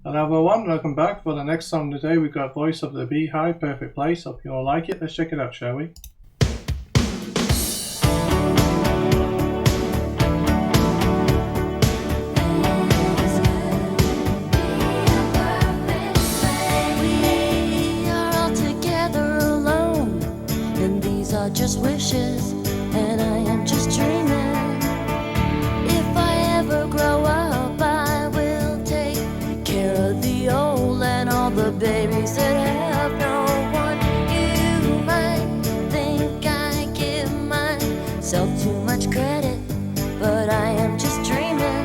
Hello everyone, welcome back. For the next song today we got Voice of the Beehive, Perfect Place. Hope you all like it. Let's check it out, shall we? We are all together alone, and these are just wishes, and I am just dreaming. If I ever grow up, I will take care of the old and all the babies that have no one. You might think I give myself too much credit, but I am just dreaming,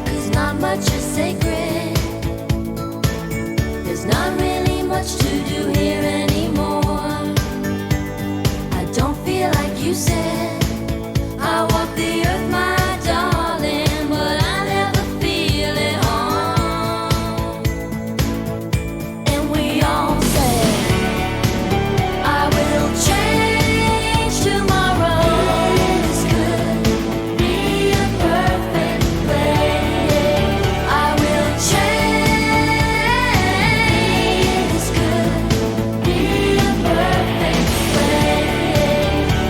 'cause not much is sacred. There's not really much to do here anymore. I don't feel like you said I walk the earth, my darling, but I never feel at home. And we all say I will change tomorrow. This could be a perfect place. I will change. This could be a perfect place.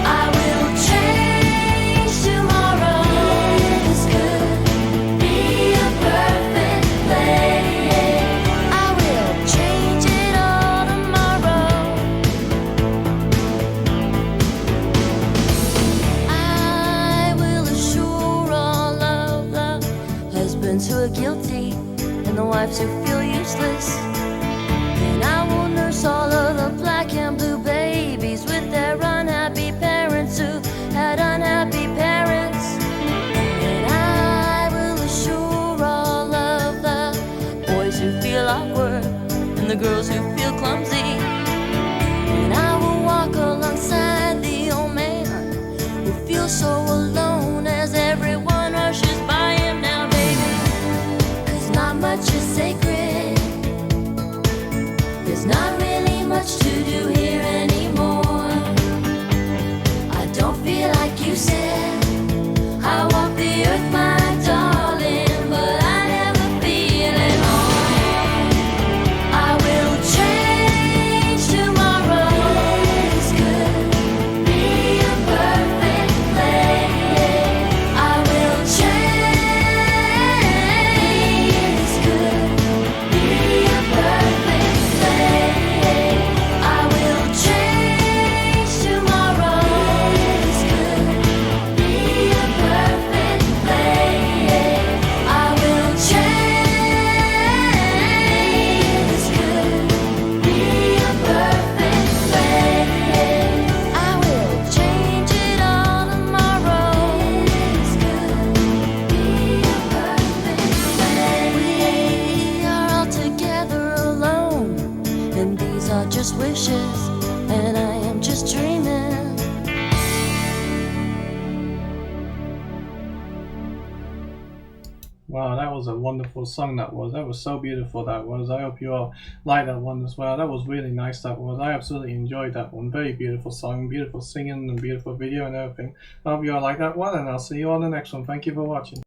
I will change tomorrow. This could be a perfect place. I will change it all tomorrow. I will assure all of the husbands who are guilty and the wives who feel useless. And I will nurse all of the black and blue babies with their unhappy parents who had unhappy parents. And I will assure all of the boys who feel awkward and the girls who feel clumsy. And I will walk alongside the old man who feels so alone as everyone rushes by him now, baby. 'Cause not much is sacred. There's not really much to do here anymore. I don't feel like you said I walk the earth, my darling, but I never feel at home. I will change tomorrow. This could be a perfect place. I will change. This could be a perfect place. I will change tomorrow. This could be a perfect place. I will change. This could be a perfect place. I will change it all tomorrow. This could be a perfect place. We are all together alone, and these are just wishes, and I am just dreaming. Wow, that was a wonderful song that was. That was so beautiful that was. I hope you all like that one as well. That was really nice that was. I absolutely enjoyed that one. Very beautiful song, beautiful singing and beautiful video and everything. I hope you all like that one, and I'll see you on the next one. Thank you for watching.